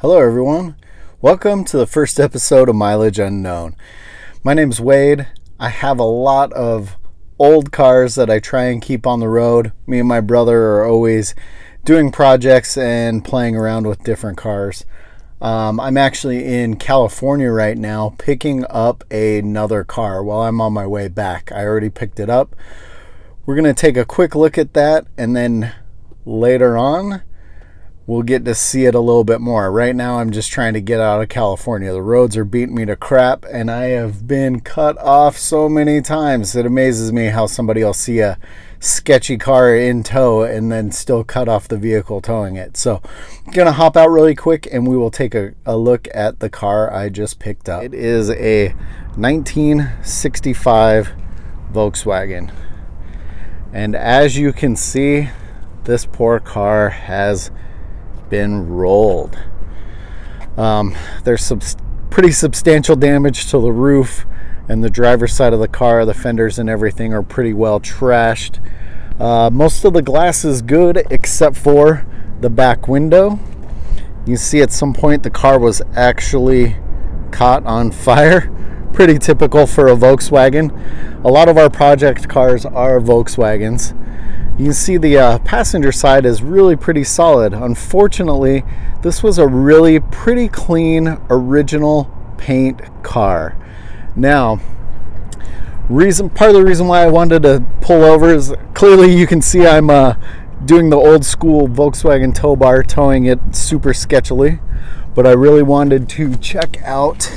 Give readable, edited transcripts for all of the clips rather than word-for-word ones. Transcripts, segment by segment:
Hello everyone, welcome to the first episode of Mileage Unknown. My name's Wade. I have a lot of old cars that I try and keep on the road. Me and my brother are always doing projects and playing around with different cars. I'm actually in California right now picking up another car while I'm on my way back. I already picked it up. We're going to take a quick look at that, and then later on we'll get to see it a little bit more. Right now I'm just trying to get out of California. The roads are beating me to crap and I have been cut off so many times. It amazes me how somebody will see a sketchy car in tow and then still cut off the vehicle towing it. So I'm gonna hop out really quick and we will take a look at the car I just picked up. It is a 1965 Volkswagen, and as you can see, this poor car has been rolled. There's some pretty substantial damage to the roof and the driver's side of the car. The fenders and everything are pretty well trashed. Most of the glass is good except for the back window. You see at some point the car was actually caught on fire. Pretty typical for a Volkswagen. A lot of our project cars are Volkswagens. You can see the passenger side is really pretty solid. Unfortunately, this was a really pretty clean original paint car. Now, part of the reason why I wanted to pull over is clearly you can see I'm doing the old school Volkswagen tow bar, towing it super sketchily. But I really wanted to check out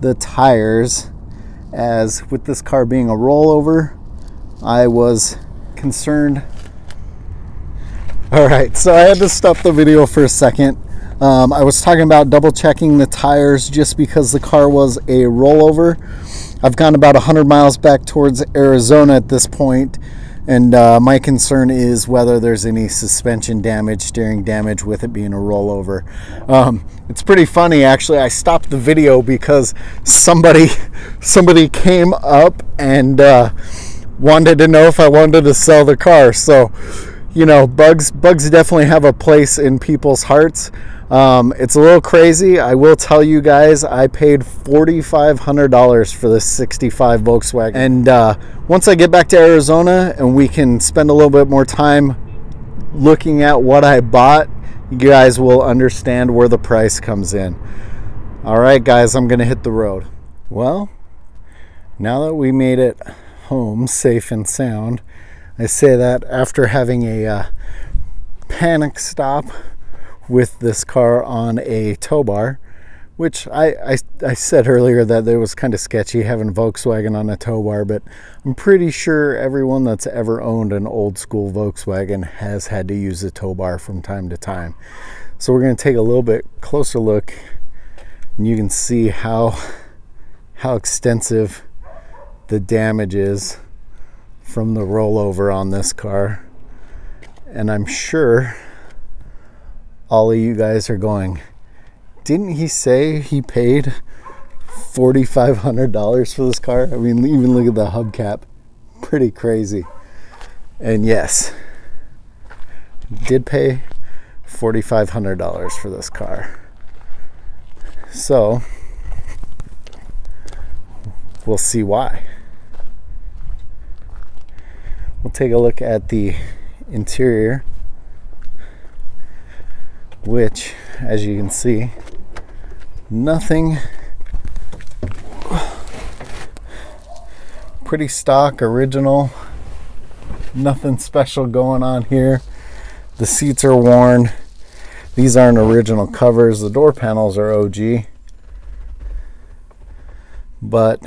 the tires, as with this car being a rollover, I was concerned. All right, so I had to stop the video for a second. I was talking about double checking the tires just because the car was a rollover. I've gone about 100 miles back towards Arizona at this point, and my concern is whether there's any suspension damage, steering damage with it being a rollover. It's pretty funny actually. I stopped the video because somebody came up and wanted to know if I wanted to sell the car. So, you know, bugs definitely have a place in people's hearts. It's a little crazy. I will tell you guys, I paid $4,500 for this 65 Volkswagen. And once I get back to Arizona and we can spend a little bit more time looking at what I bought, you guys will understand where the price comes in. All right, guys, I'm gonna hit the road. Well, now that we made it home safe and sound, I say that after having a panic stop with this car on a tow bar, which I said earlier that it was kind of sketchy having Volkswagen on a tow bar, but I'm pretty sure everyone that's ever owned an old school Volkswagen has had to use a tow bar from time to time. So we're going to take a little bit closer look and you can see how extensive the damage is from the rollover on this car. And I'm sure all of you guys are going, didn't he say he paid $4,500 for this car? I mean, even look at the hubcap, pretty crazy. And yes, did pay $4,500 for this car. So we'll see why. We'll take a look at the interior, which, as you can see, nothing, pretty stock, original, nothing special going on here. The seats are worn. These aren't original covers. The door panels are OG, but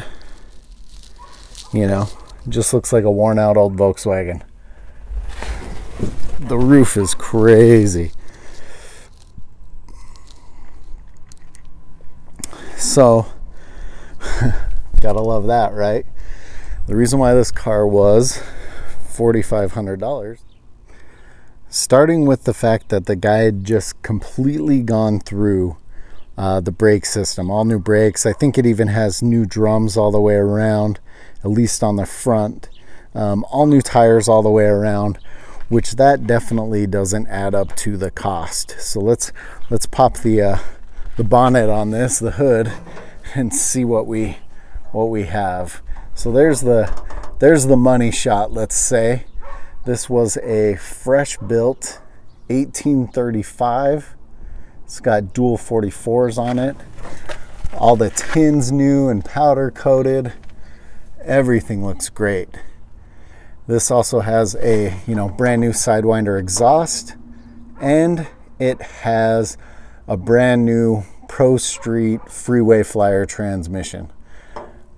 you know, just looks like a worn out old Volkswagen. The roof is crazy. So, gotta love that, right? The reason why this car was $4,500, starting with the fact that the guy had just completely gone through the brake system, all new brakes. I think it even has new drums all the way around, at least on the front. All new tires all the way around. which that definitely doesn't add up to the cost. So let's pop the bonnet on this, the hood, and see what we have. So there's the money shot, let's say. This was a fresh built 1835. It's got dual 44s on it. All the tin's new and powder coated. Everything looks great. This also has a, brand new Sidewinder exhaust, and it has a brand new Pro Street Freeway Flyer transmission.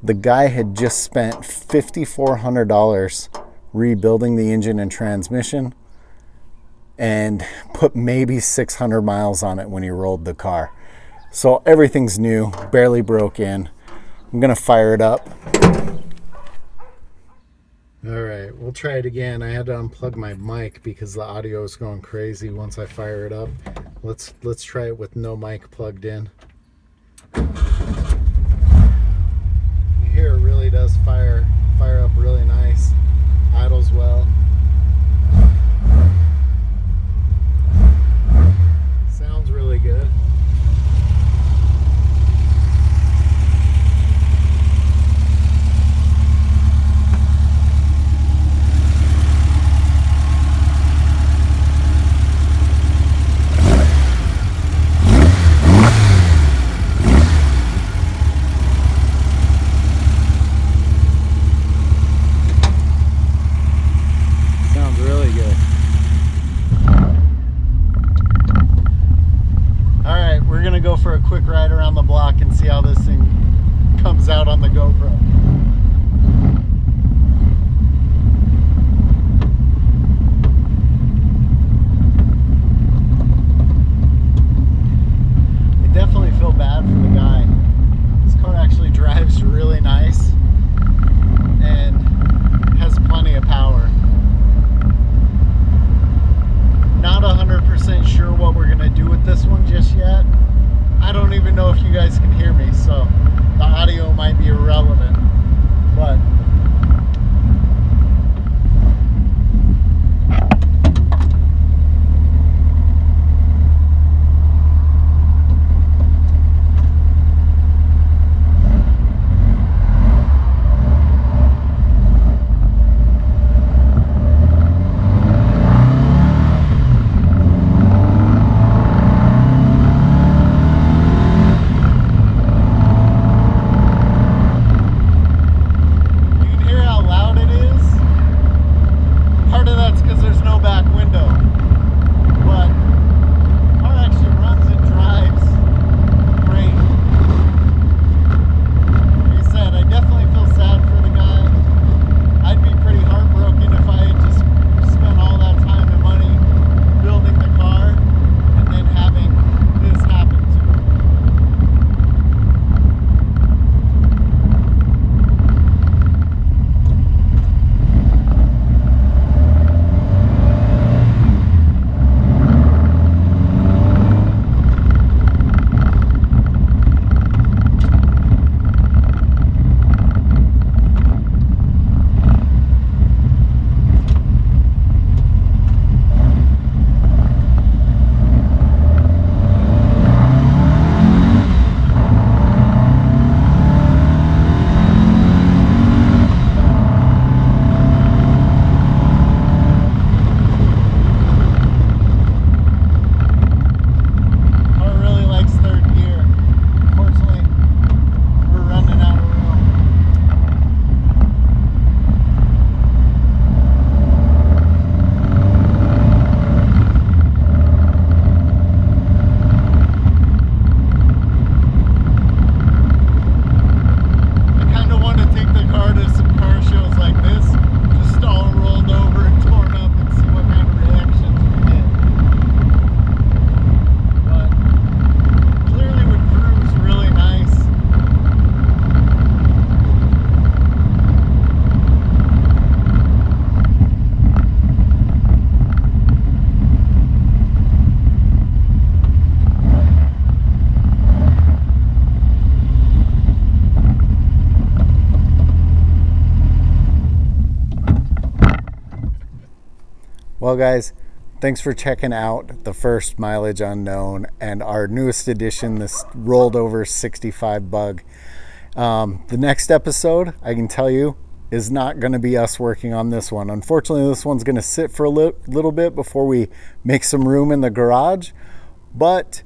The guy had just spent $5,400 rebuilding the engine and transmission and put maybe 600 miles on it when he rolled the car. So everything's new, barely broke in. I'm gonna fire it up. All right, we'll try it again. I had to unplug my mic because the audio is going crazy once I fire it up. Let's try it with no mic plugged in. You hear it really does fire up really nice. Idles well. Sounds really good. Go for a quick ride around the block and see how this thing comes out on the GoPro. I definitely feel bad for the guy. This car actually drives really nice and has plenty of power. Not 100% sure what we're gonna do with this one just yet. I don't even know if you guys can hear me, so the audio might be irrelevant. Well, guys, thanks for checking out the first Mileage Unknown and our newest edition, this rolled over 65 bug. The next episode, I can tell you, is not going to be us working on this one. Unfortunately, this one's going to sit for a little bit before we make some room in the garage. But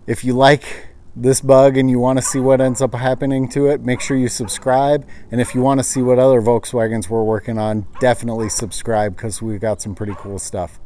if you like this bug and you want to see what ends up happening to it, make sure you subscribe. And if you want to see what other Volkswagens we're working on, definitely subscribe, because we've got some pretty cool stuff.